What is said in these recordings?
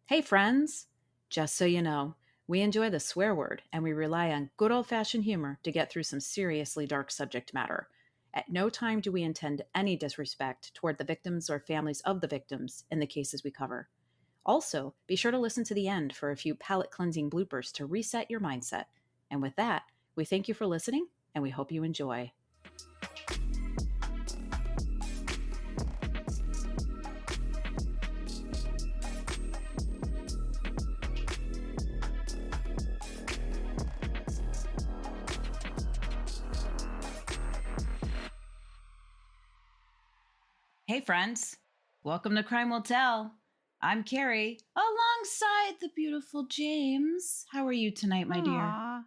Hey, friends! Just so you know, we enjoy the swear word and we rely on good old fashioned humor to get through some seriously dark subject matter. At no time do we intend any disrespect toward the victims or families of the victims in the cases we cover. Also, be sure to listen to the end for a few palate cleansing bloopers to reset your mindset. And with that, we thank you for listening and we hope you enjoy. Hey, friends. Welcome to Crime Will Tell. I'm Carrie, alongside the beautiful James. How are you tonight, my dear? Aw,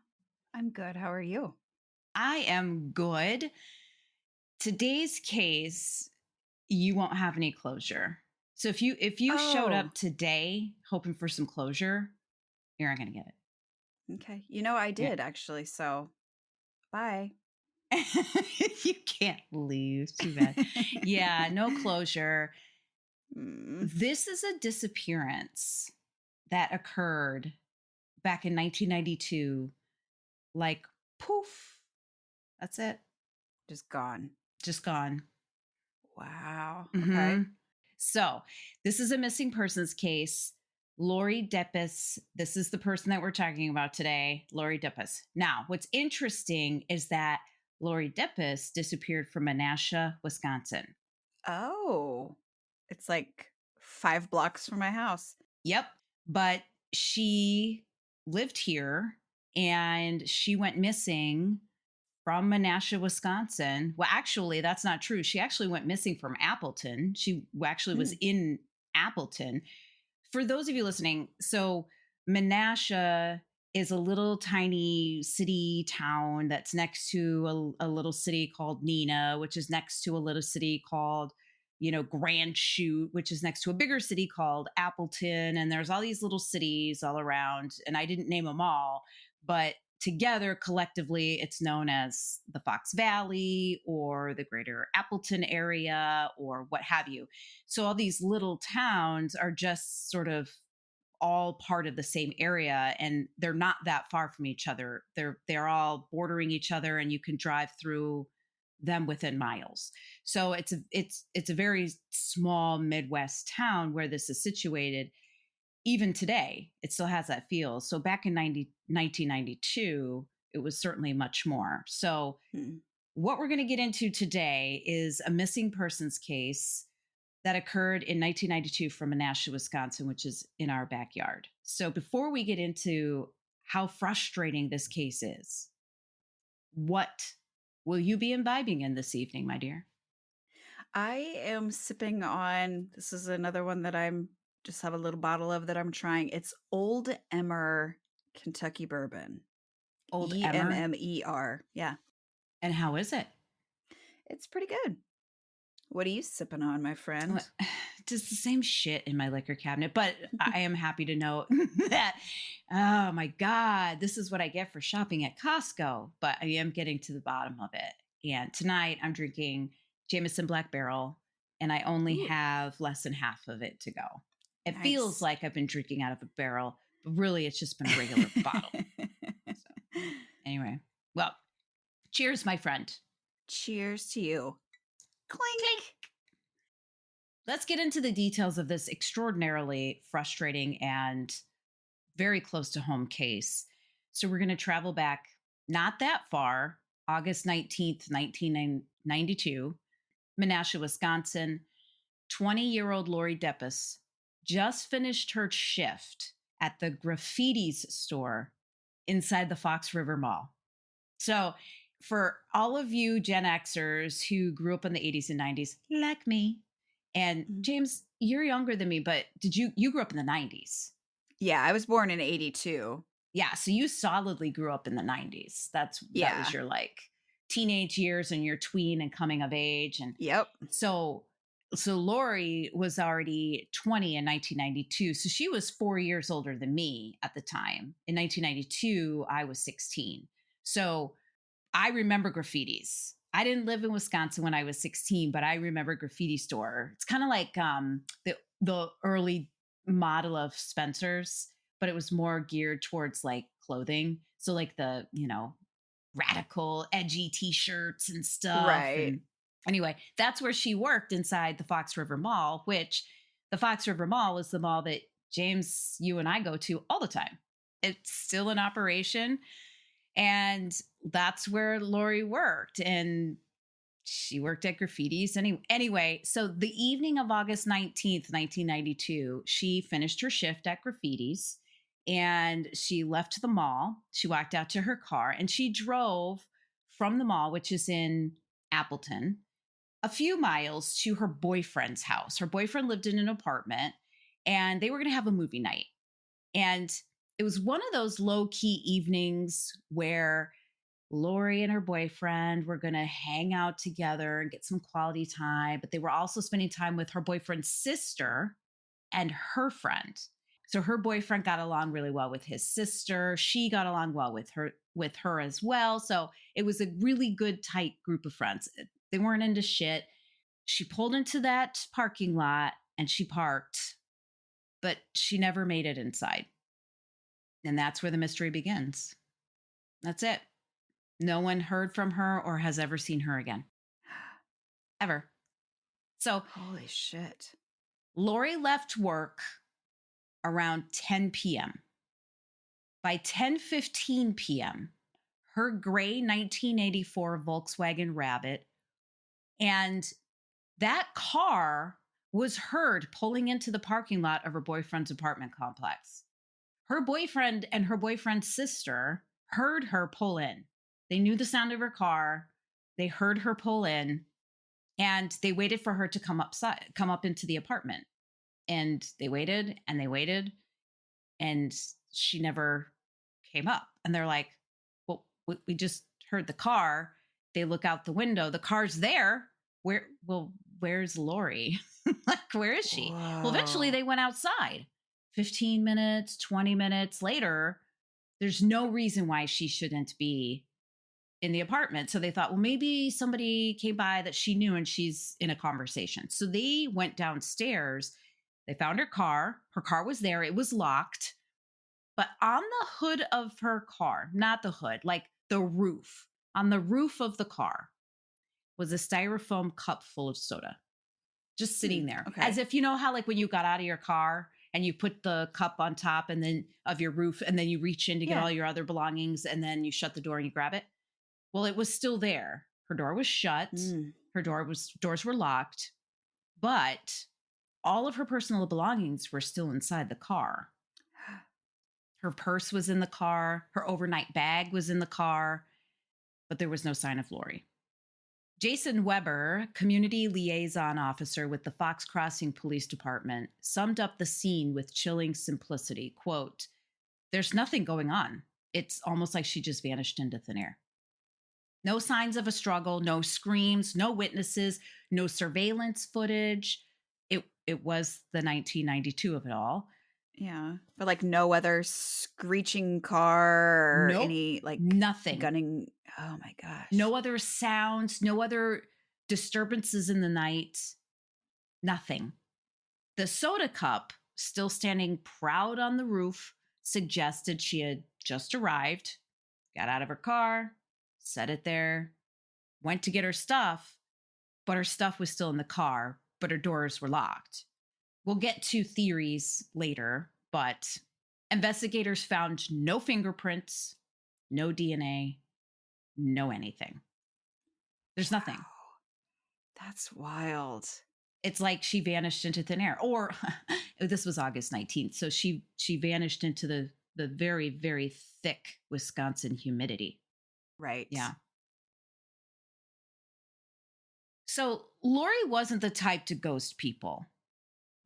I'm good. How are you? I am good. Today's case, you won't have any closure. So if you showed Oh, up today hoping for some closure, you're not gonna get okay. I did actually. So, bye. it. You can't leave. Too bad. Yeah, no closure. Mm. This is a disappearance that occurred back in 1992. Like, poof, that's it. Just gone. Just gone. Wow. Okay. hmm So, this is a missing persons case. Laurie Depies, this is the person that we're talking about today, Laurie Depies. Now, what's interesting is that Laurie Depies disappeared from Menasha, Wisconsin. Oh, it's like 5 blocks from my house. Yep. But she lived here and she went missing from Menasha, Wisconsin. Well, actually, that's not true. She actually went missing from Appleton. She actually was Mm. in Appleton. For those of you listening, so Menasha is a little tiny city town that's next to a little city called Neenah, which is next to a little city called, Grand Chute, which is next to a bigger city called Appleton. And there's all these little cities all around. And I didn't name them all, but together collectively it's known as the Fox Valley or the greater Appleton area or what have you. So all these little towns are just sort of all part of the same area and they're not that far from each other. They're all bordering each other and you can drive through them within miles. So it's a very small Midwest town where this is situated. Even today, it still has that feel. So back in 1992, it was certainly much more. So Mm. what we're going to get into today is a missing persons case that occurred in 1992 from Menasha, Wisconsin, which is in our backyard. So before we get into how frustrating this case is, what will you be imbibing in this evening, my dear? I am sipping on, this is another one that I'm just have a little bottle of that I'm trying. It's Old Emmer Kentucky Bourbon. Old Emmer. EMMER. Yeah, And how is it? it's pretty good. What are you sipping on, my friend? Just the same shit in my liquor cabinet. But I am happy to know that, oh my God, this is what I get for shopping at Costco. But I am getting to the bottom of it. And tonight I'm drinking Jameson Black Barrel, and I only Ooh, have less than half of it to go. It feels nice. like I've been drinking out of a barrel, but really it's just been a regular bottle. So, anyway, well, cheers, my friend. Cheers to you. Clink. Clink. Let's get into the details of this extraordinarily frustrating and very close to home case. So we're going to travel back not that far, August 19th, 1992, Menasha, Wisconsin. 20-year-old Laurie Depies just finished her shift at the graffitis store inside the Fox River Mall. So, for all of you Gen Xers who grew up in the 80s and 90s, like me, and Mhm. James, you're younger than me, but you grew up in the 90s? Yeah, I was born in 82. Yeah, so you solidly grew up in the 90s. That was Yeah. your like teenage years and your tween and coming of age. And Yep. so Lori was already 20 in 1992. So she was 4 years older than me at the time. In 1992, I was 16. So I remember graffitis. I didn't live in Wisconsin when I was 16, but I remember graffiti store. It's kind of like the early model of Spencer's, but it was more geared towards like clothing. So like the, radical edgy t-shirts and stuff. Right. And anyway, that's where she worked inside the Fox River Mall, which the Fox River Mall was the mall that James, you and I go to all the time. It's still in operation. And that's where Laurie worked. And she worked at Graffiti's. Anyway, so the evening of August 19th, 1992, she finished her shift at Graffiti's and she left the mall. She walked out to her car and she drove from the mall, which is in Appleton, a few miles to her boyfriend's house. Her boyfriend lived in an apartment and they were going to have a movie night. And it was one of those low key evenings where Laurie and her boyfriend were going to hang out together and get some quality time, but they were also spending time with her boyfriend's sister and her friend. So her boyfriend got along really well with his sister. She got along well with her as well. So it was a really good tight group of friends. They weren't into shit. She pulled into that parking lot and she parked, but she never made it inside. And that's where the mystery begins. That's it. No one heard from her or has ever seen her again. Ever. So Holy shit. Laurie left work around 10 p.m. By 10:15 p.m., her gray 1984 Volkswagen Rabbit and that car was heard pulling into the parking lot of her boyfriend's apartment complex. Her boyfriend and her boyfriend's sister heard her pull in. They knew the sound of her car. They heard her pull in and they waited for her to come up into the apartment. And they waited and they waited and she never came up. And they're like, well, we just heard the car. They look out the window. The car's there. Where's Laurie? Like, where is she? Well, eventually Whoa. they went outside. 15 minutes, 20 minutes later, there's no reason why she shouldn't be in the apartment. So they thought, well, maybe somebody came by that she knew and she's in a conversation. So they went downstairs. They found her car. Her car was there. It was locked. But on the hood of her car, not the hood, like the roof, on the roof of the car was a styrofoam cup full of soda just sitting there. As Okay. if, you know how like when you got out of your car and you put the cup on top and then of your roof and then you reach in to get Yeah. all your other belongings and then you shut the door and you grab it. Well, it was still there. Her door was shut. Mm. Doors were locked, but all of her personal belongings were still inside the car. Her purse was in the car, her overnight bag was in the car, but there was no sign of Laurie. Jason Weber, community liaison officer with the Fox Crossing Police Department, summed up the scene with chilling simplicity. Quote, "There's nothing going on. It's almost like she just vanished into thin air. No signs of a struggle, no screams, no witnesses, no surveillance footage. It was the 1992 of it all. Yeah. But like no other screeching car or Nope, any like nothing. gunning. Oh my gosh. No other sounds, no other disturbances in the night, nothing. The soda cup, still standing proud on the roof, suggested she had just arrived, got out of her car, set it there, went to get her stuff, but her stuff was still in the car, but her doors were locked. We'll get to theories later, but investigators found no fingerprints, no DNA, no anything. There's nothing. Wow. That's wild. It's like she vanished into thin air. Or this was August 19th. So she vanished into the very, very thick Wisconsin humidity. Right. Yeah. So Lori wasn't the type to ghost people.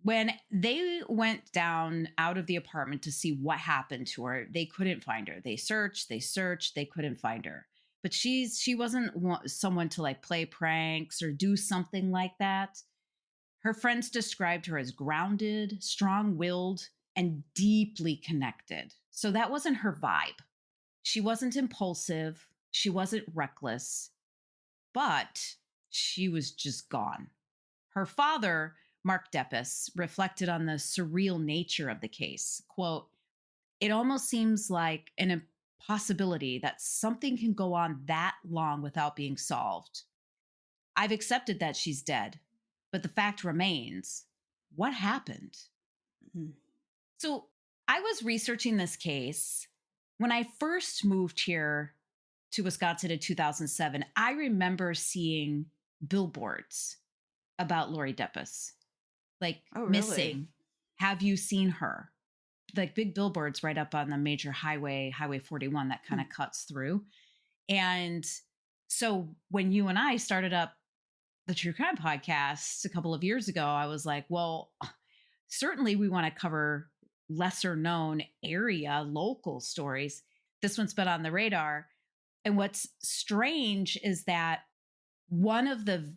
When they went down out of the apartment to see what happened to her, they couldn't find her. They searched, they couldn't find her. But she wasn't someone to like play pranks or do something like that. Her friends described her as grounded, strong-willed, and deeply connected. So that wasn't her vibe. She wasn't impulsive, she wasn't reckless, but she was just gone. Her father Mark Depies, reflected on the surreal nature of the case. Quote, it almost seems like an impossibility that something can go on that long without being solved. I've accepted that she's dead, but the fact remains, what happened? Mm. So I was researching this case. When I first moved here to Wisconsin in 2007, I remember seeing billboards about Laurie Depies, like Oh, really? missing. Have you seen her? Like big billboards right up on the major highway, Highway 41, that kind Hmm. of cuts through. And so when you and I started up the True Crime podcast a couple of years ago, I was like, well, certainly we want to cover lesser known area local stories. This one's been on the radar. And what's strange is that one of the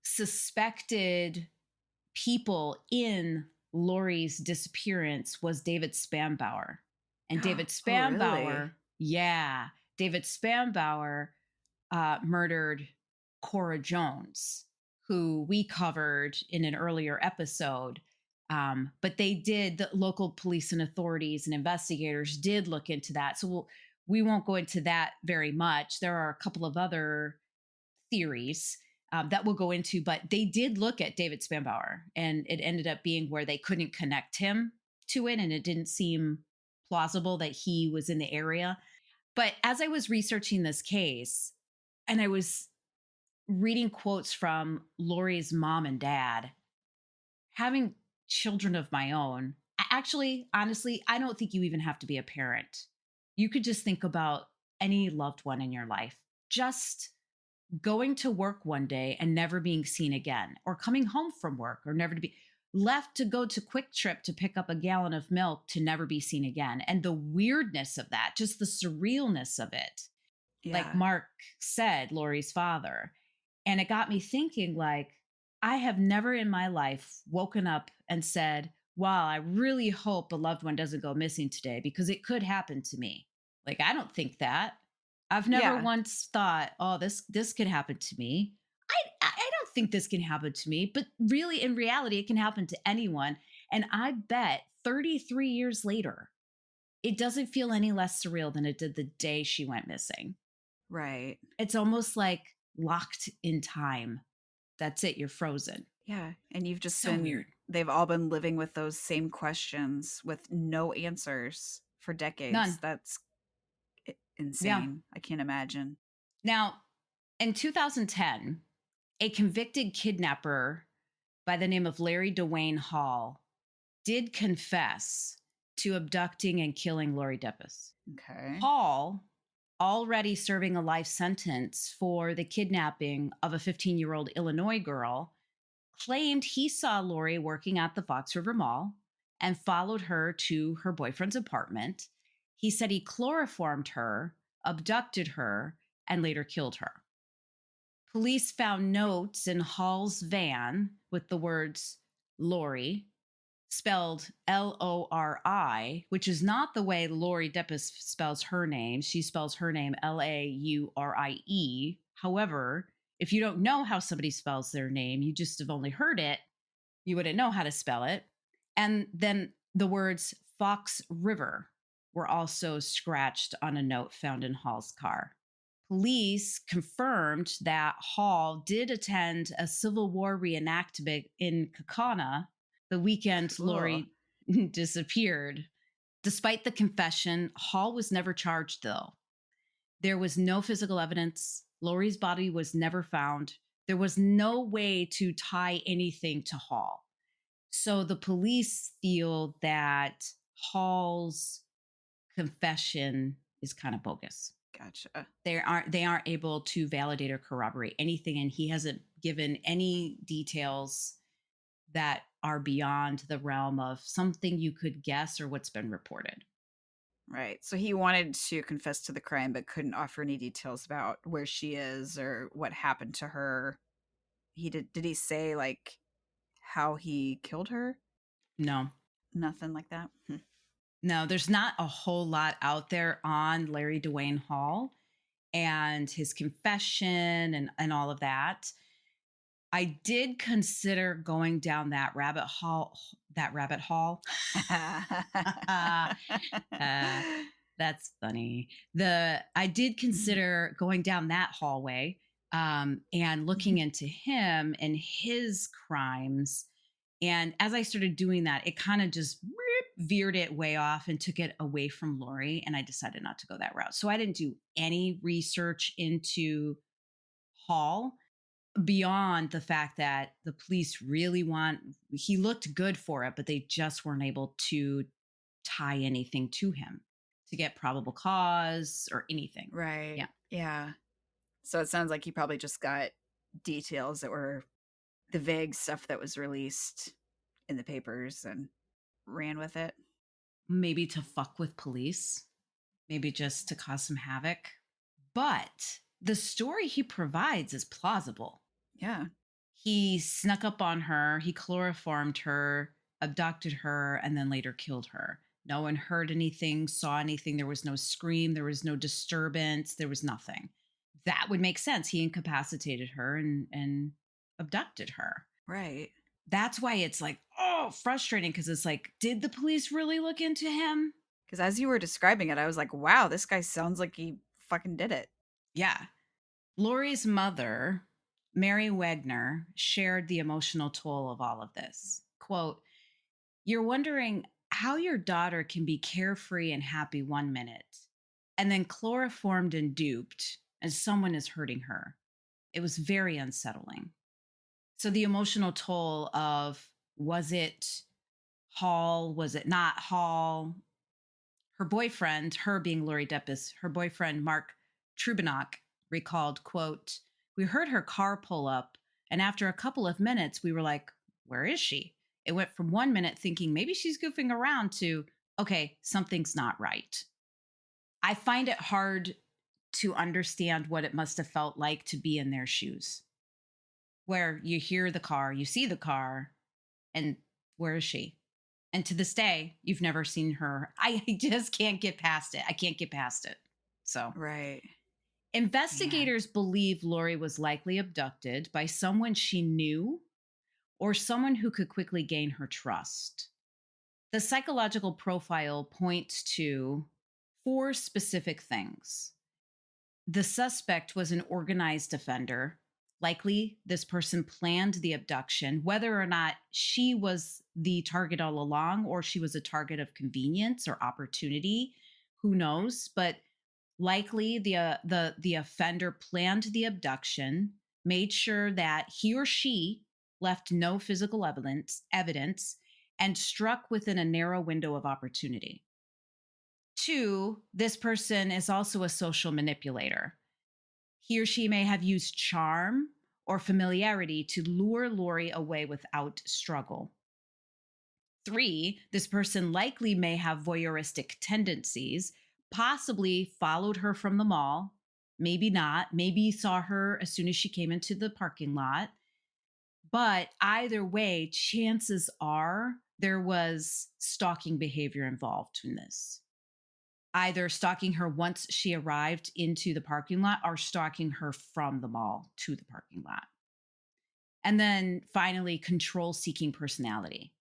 suspected people in Laurie's disappearance was David Spambauer. And David Oh, really? Spambauer, yeah, David Spambauer murdered Cora Jones, who we covered in an earlier episode. But the local police and authorities and investigators did look into that. So we won't go into that very much. There are a couple of other theories that we'll go into, but they did look at David Spambauer, and it ended up being where they couldn't connect him to it, and it didn't seem plausible that he was in the area. But as I was researching this case, and I was reading quotes from Laurie's mom and dad, having children of my own, actually, honestly, I don't think you even have to be a parent. You could just think about any loved one in your life. Just going to work one day and never being seen again, or coming home from work or never to be left to go to Quick Trip to pick up a gallon of milk to never be seen again. And the weirdness of that, just the surrealness of it, like Yeah. Mark said, Laurie's father. And it got me thinking, like, I have never in my life woken up and said, wow, I really hope a loved one doesn't go missing today because it could happen to me. Like, I don't think that. I've never Yeah. once thought, oh, this could happen to me. I don't think this can happen to me, but really in reality, it can happen to anyone. And I bet 33 years later, it doesn't feel any less surreal than it did the day she went missing. Right. It's almost like locked in time. That's it, you're frozen. Yeah. And you've just So been, weird. they've all been living with those same questions with no answers for decades. None. That's Yeah. insane. I can't imagine. Now, in 2010, a convicted kidnapper by the name of Larry Dwayne Hall did confess to abducting and killing Laurie Depies. Okay. Hall, already serving a life sentence for the kidnapping of a 15-year-old Illinois girl, claimed he saw Laurie working at the Fox River Mall and followed her to her boyfriend's apartment. He said he chloroformed her, abducted her, and later killed her. Police found notes in Hall's van with the words Laurie, spelled Lori, which is not the way Laurie Depies spells her name. She spells her name Laurie. However, if you don't know how somebody spells their name, you just have only heard it, you wouldn't know how to spell it. And then the words Fox River were also scratched on a note found in Hall's car. Police confirmed that Hall did attend a Civil War reenactment in Kaukauna the weekend Cool. Laurie disappeared. Despite the confession, Hall was never charged, though. There was no physical evidence. Laurie's body was never found. There was no way to tie anything to Hall. So the police feel that Hall's confession is kind of bogus. Gotcha. They aren't able to validate or corroborate anything, and he hasn't given any details that are beyond the realm of something you could guess or what's been reported. Right. So he wanted to confess to the crime, but couldn't offer any details about where she is or what happened to her. He did he say like how he killed her? No, Nothing like that. Hmm. no, there's not a whole lot out there on Larry Dwayne Hall and his confession and all of that. I did consider going down that rabbit hole. uh, that's funny. I did consider going down that hallway and looking into him and his crimes. And as I started doing that, it kind of just veered it way off and took it away from Lori. And I decided not to go that route. So I didn't do any research into Hall beyond the fact that the police really he looked good for it, but they just weren't able to tie anything to him to get probable cause or anything. Right. Yeah. Yeah. So it sounds like he probably just got details that were the vague stuff that was released in the papers and ran with it. Maybe to fuck with police, maybe just to cause some havoc. But the story he provides is plausible. Yeah. He snuck up on her, he chloroformed her, abducted her, and then later killed her. No one heard anything, saw anything. There was no scream, there was no disturbance, there was nothing. That would make sense. He incapacitated her and abducted her. Right. That's why it's like, oh, frustrating because it's like, did the police really look into him? Because as you were describing it, I was like, wow, this guy sounds like he fucking did it. Yeah. Lori's mother, Mary Wagner, shared the emotional toll of all of this. Quote, "You're wondering how your daughter can be carefree and happy one minute and then chloroformed and duped as someone is hurting her. It was very unsettling." So the emotional toll of, was it Hall? Was it not Hall? Her boyfriend, her being Laurie Depies, her boyfriend, Mark Trubinock, recalled, quote, "We heard her car pull up, and after a couple of minutes, we were like, where is she? It went from 1 minute thinking maybe she's goofing around to, okay, something's not right." I find it hard to understand what it must have felt like to be in their shoes, where you hear the car, you see the car, and where is she? And to this day, you've never seen her. I just can't get past it. I can't get past it. So, Right. Man. investigators believe Lori was likely abducted by someone she knew or someone who could quickly gain her trust. The psychological profile points to four specific things. The suspect was an organized offender. Likely, this person planned the abduction, whether or not she was the target all along or she was a target of convenience or opportunity. Who knows? But likely, the offender planned the abduction, made sure that he or she left no physical evidence, and struck within a narrow window of opportunity. Two, this person is also a social manipulator. He or she may have used charm or familiarity to lure Lori away without struggle. Three, this person likely may have voyeuristic tendencies, possibly followed her from the mall, maybe not, maybe saw her as soon as she came into the parking lot. But either way, chances are there was stalking behavior involved in this, either stalking her once she arrived into the parking lot or stalking her from the mall to the parking lot. And then finally, control seeking personality,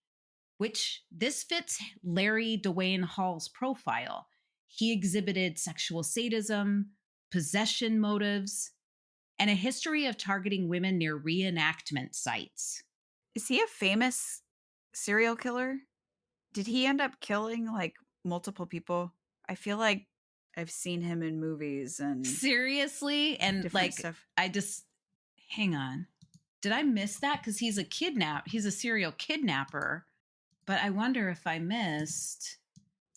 which this fits Larry Dwayne Hall's profile. He exhibited sexual sadism, possession motives, and a history of targeting women near reenactment sites. Is he a famous serial killer? Did he end up killing like multiple people? I feel like I've seen him in movies and Seriously? And different like, stuff. I just, hang on. Did I miss that? Because he's a serial kidnapper. But I wonder if I missed.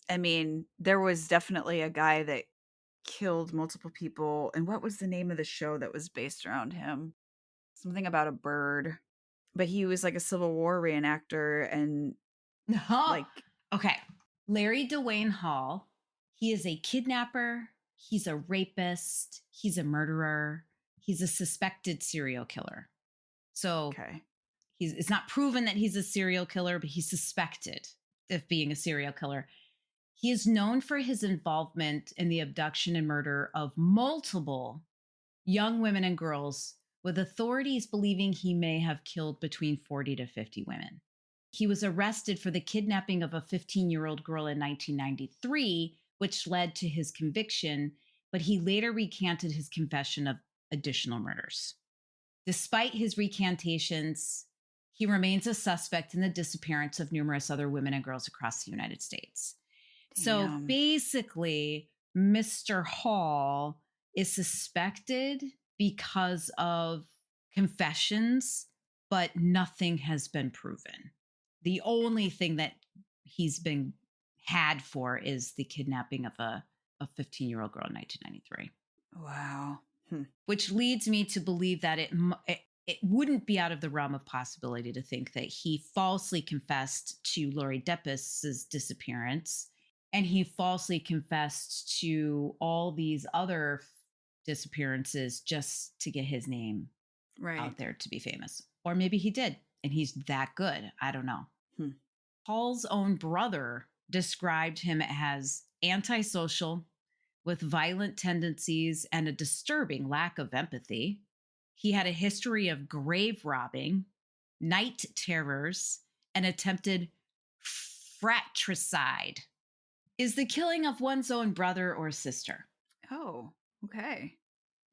I mean, there was definitely a guy that killed multiple people. And what was the name of the show that was based around him? Something about a bird. But he was like a Civil War reenactor and No. like Okay. Larry Dwayne Hall. He is a kidnapper. He's a rapist. He's a murderer. He's a suspected serial killer. So okay. it's not proven that he's a serial killer, but he's suspected of being a serial killer. He is known for his involvement in the abduction and murder of multiple young women and girls with authorities believing he may have killed between 40 to 50 women. He was arrested for the kidnapping of a 15-year-old girl in 1993, which led to his conviction, but he later recanted his confession of additional murders. Despite his recantations, he remains a suspect in the disappearance of numerous other women and girls across the United States. So Damn. basically, Mr. Hall is suspected because of confessions, but nothing has been proven. The only thing that he's been had for is the kidnapping of a 15-year-old girl in 1993, Wow. Hmm. which leads me to believe that it wouldn't be out of the realm of possibility to think that he falsely confessed to Laurie Depies' disappearance, and he falsely confessed to all these other disappearances just to get his name Right. out there to be famous. Or maybe he did, and he's that good. I don't know. Hmm. Paul's own brother described him as antisocial, with violent tendencies and a disturbing lack of empathy. He had a history of grave robbing, night terrors, and attempted fratricide, is the killing of one's own brother or sister. Oh, okay.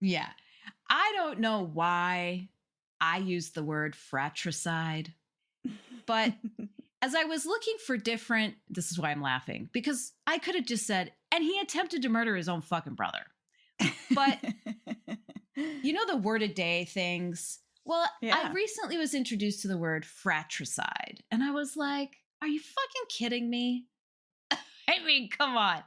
Yeah. I don't know why I use the word fratricide, but as I was looking for different, this is why I'm laughing, because I could have just said, and he attempted to murder his own fucking brother. But you know the word a day things? Well, I Yeah. recently was introduced to the word fratricide, and I was like, are you fucking kidding me? I mean, come on.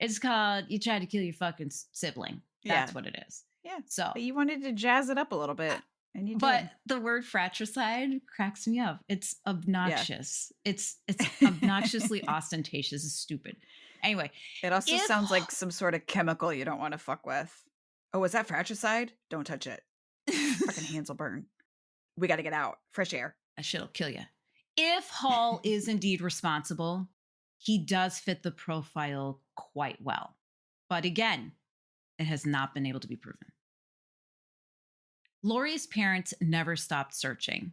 It's called you tried to kill your fucking sibling. Yeah. That's what it is. Yeah. So, But you wanted to jazz it up a little bit, and you but did. the word fratricide cracks me up. It's Yeah. obnoxious. It's obnoxiously ostentatious. It's stupid. Anyway, It also if sounds like some sort of chemical you don't want to fuck with. Oh, is that fratricide? Don't touch it. Fucking hands will burn. We got to get out. Fresh air. that shit'll kill you. If Hall is indeed responsible, he does fit the profile quite well. But again, it has not been able to be proven. Laurie's parents never stopped searching.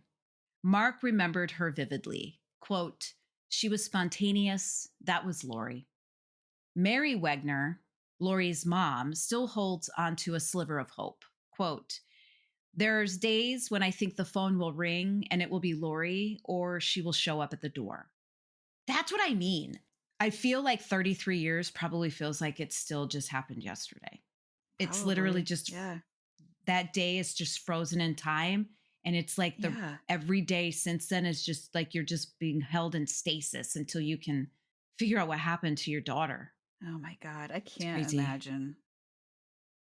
Mark remembered her vividly. Quote, she was spontaneous. That was Laurie. Mary Wegner, Laurie's mom, still holds onto a sliver of hope. Quote, there's days when I think the phone will ring and it will be Laurie or she will show up at the door. That's what I mean. I feel like 33 years probably feels like it still just happened yesterday. It's literally Probably. just Yeah. that day is just frozen in time. And it's like Yeah. every day since then is just like you're just being held in stasis until you can figure out what happened to your daughter. Oh my God. I It's can't crazy. imagine.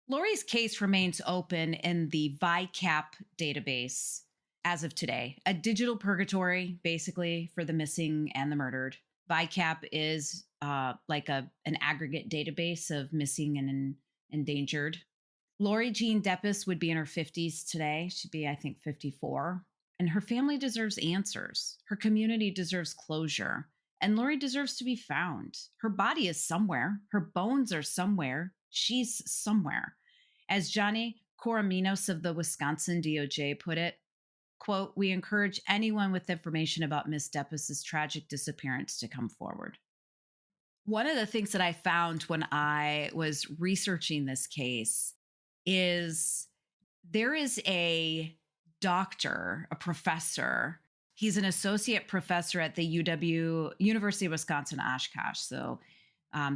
Laurie's case remains open in the VICAP database as of today, a digital purgatory basically for the missing and the murdered. VICAP is like an aggregate database of missing and endangered. Laurie Jean Depies would be in her 50s today. She'd be, I think, 54. And her family deserves answers. Her community deserves closure. And Laurie deserves to be found. Her body is somewhere. Her bones are somewhere. She's somewhere. As Johnny Coraminos of the Wisconsin DOJ put it, quote, we encourage anyone with information about Miss Depies' tragic disappearance to come forward. One of the things that I found when I was researching this case is there is a doctor, a professor. He's an associate professor at the University of Wisconsin Oshkosh. So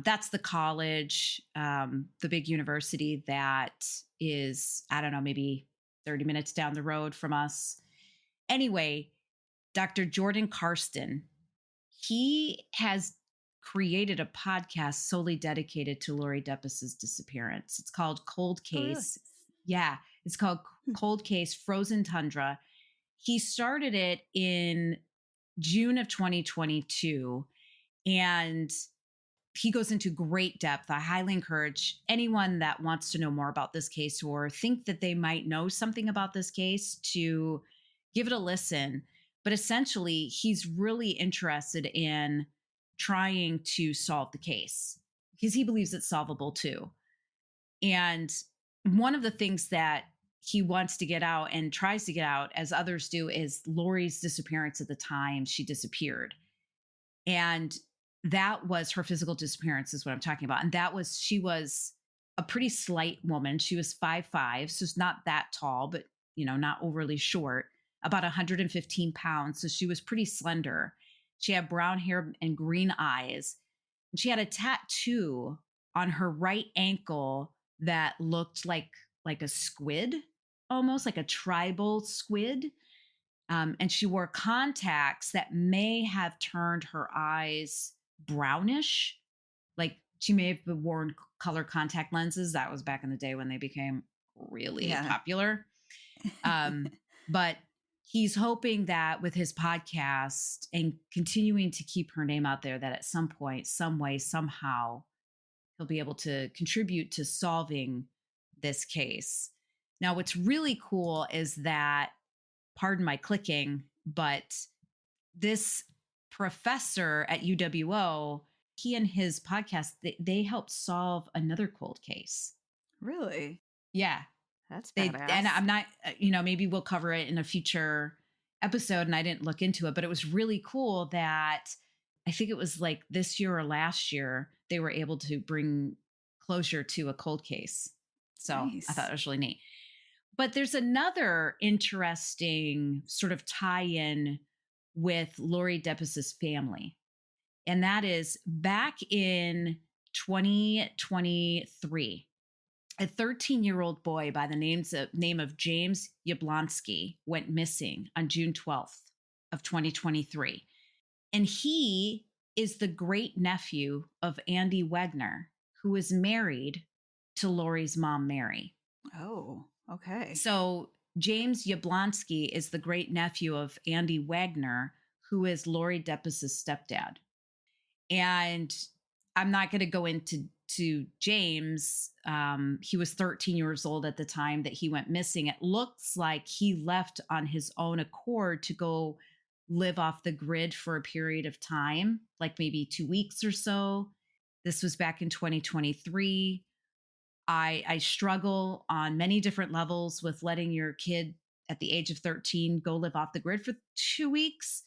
that's the college, the big university that is, I don't know, maybe 30 minutes down the road from us. Anyway, Dr. Jordan Karsten, he has created a podcast solely dedicated to Laurie Depies' disappearance. It's called Cold Oh, really? Case. Yeah, it's called Cold Case Frozen Tundra. He started it in June of 2022, and he goes into great depth. I highly encourage anyone that wants to know more about this case or think that they might know something about this case to give it a listen. But essentially, he's really interested in trying to solve the case because he believes it's solvable too. And one of the things that he wants to get out and tries to get out, as others do, is Laurie's disappearance at the time she disappeared. And that was her physical disappearance, is what I'm talking about. And she was a pretty slight woman. She was 5'5", so it's not that tall, but not overly short, about 115 pounds. So she was pretty slender. She had brown hair and green eyes. And she had a tattoo on her right ankle that looked like a squid, almost like a tribal squid. And she wore contacts that may have turned her eyes brownish. Like she may have worn color contact lenses. That was back in the day when they became really Yeah. popular. But he's hoping that with his podcast and continuing to keep her name out there, that at some point, some way, somehow, he'll be able to contribute to solving this case. Now, what's really cool is that, pardon my clicking, but this professor at UWO, he and his podcast, they helped solve another cold case. Really? Yeah. That's And badass. I'm not, maybe we'll cover it in a future episode, and I didn't look into it, but it was really cool that I think it was like this year or last year, they were able to bring closure to a cold case. So I thought Nice. it was really neat. But there's another interesting sort of tie-in with Laurie Depies' family. And that is back in 2023, a 13-year-old boy by the name of James Yablonsky went missing on June 12th of 2023. And he is the great nephew of Andy Wegner, who is married to Laurie's mom, Mary. Oh, okay. So James Yablonsky is the great nephew of Andy Wagner, who is Laurie Depies' stepdad. And I'm not going to go into James. He was 13 years old at the time that he went missing. It looks like he left on his own accord to go live off the grid for a period of time, like maybe 2 weeks or so. This was back in 2023. I struggle on many different levels with letting your kid at the age of 13 go live off the grid for 2 weeks.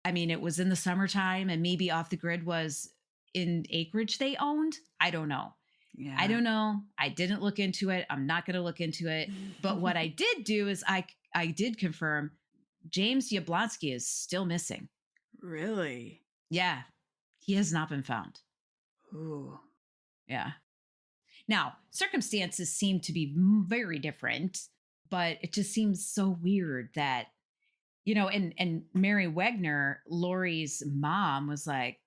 I mean, it was in the summertime, and maybe off the grid was in acreage they owned. I don't know. I Yeah. don't know. I didn't look into it. I'm not going to look into it. But what I did do is I did confirm James Yablonsky is still missing. Really? Yeah, he has not been found. Ooh. Yeah. Now, circumstances seem to be very different, but it just seems so weird that, and Mary Wegner, Laurie's mom, was like,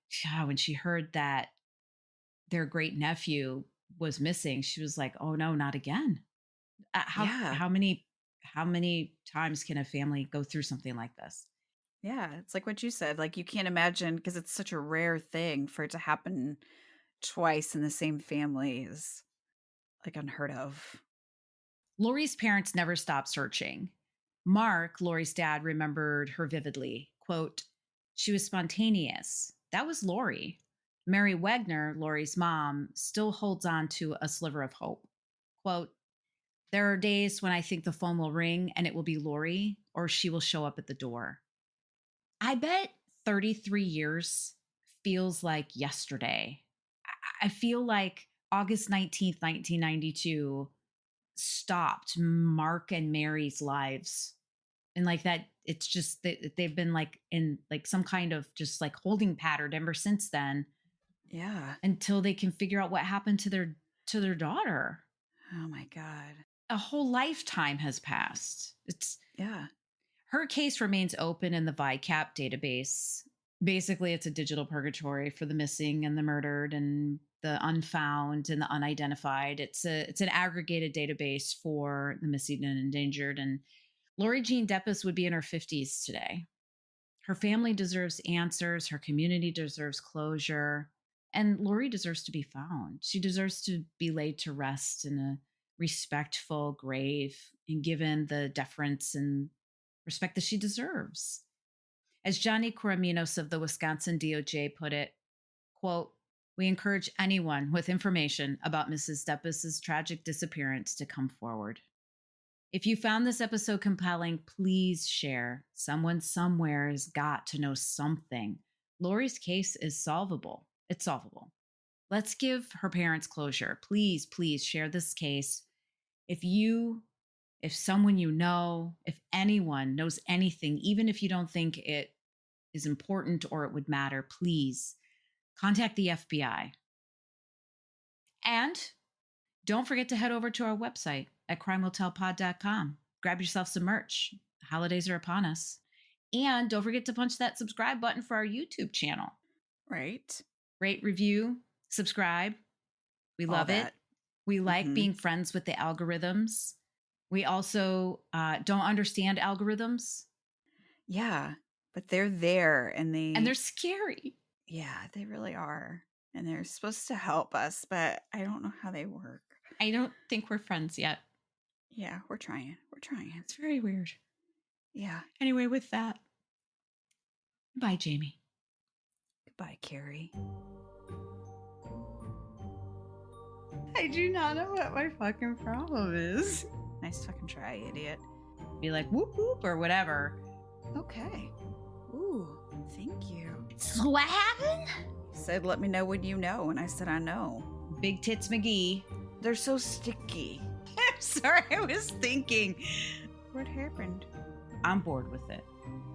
when she heard that their great nephew was missing, she was like, "Oh no, not again." How Yeah. how many how many times can a family go through something like this? Yeah. It's like what you said. Like, you can't imagine because it's such a rare thing for it to happen twice in the same family is like unheard of. Laurie's parents never stopped searching. Mark, Laurie's dad, remembered her vividly. Quote, "She was spontaneous. That was Laurie." Mary Wegner, Laurie's mom, still holds on to a sliver of hope. Quote, "There are days when I think the phone will ring and it will be Laurie, or she will show up at the door." I bet 33 years feels like yesterday. I feel like August 19th, 1992 stopped Mark and Mary's lives. And like that, it's just that they've been like in like some kind of just like holding pattern ever since then, Yeah. until they can figure out what happened to their daughter. Oh my God. A whole lifetime has passed. It's Yeah. Her case remains open in the VICAP database. Basically, it's a digital purgatory for the missing and the murdered and the unfound and the unidentified. It's an aggregated database for the missing and endangered. And Laurie Jean Depies would be in her 50s today. Her family deserves answers. Her community deserves closure. And Laurie deserves to be found. She deserves to be laid to rest in a respectful grave and given the deference and respect that she deserves. As Johnny Coraminos of the Wisconsin DOJ put it, quote, "We encourage anyone with information about Mrs. Depis's tragic disappearance to come forward." If you found this episode compelling, please share. Someone somewhere has got to know something. Laurie's case is solvable. It's solvable. Let's give her parents closure. Please, please share this case. If someone you know, if anyone knows anything, even if you don't think it is important or it would matter, please contact the FBI. And don't forget to head over to our website at crimehotelpod.com. Grab yourself some merch. Holidays are upon us. And don't forget to punch that subscribe button for our YouTube channel. Right. Rate, review, subscribe. We love it. We like being friends with the algorithms. We also don't understand algorithms. Yeah, but they're there and they're scary. Yeah, they really are. And they're supposed to help us, but I don't know how they work. I don't think we're friends yet. Yeah, we're trying. We're trying. It's very weird. Yeah. Anyway, with that, bye, Jamie. Goodbye, Carrie. I do not know what my fucking problem is. Nice fucking try, idiot. Be like, whoop whoop or whatever. Okay. Ooh, thank you. So what happened? You said, let me know when you know, and I said, I know. Big Tits McGee. They're so sticky. I'm sorry, I was thinking. What happened? I'm bored with it.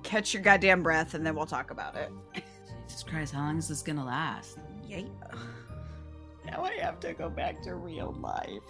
Catch your goddamn breath, and then we'll talk about it. Jesus Christ, how long is this gonna last? Yeah. Now I have to go back to real life.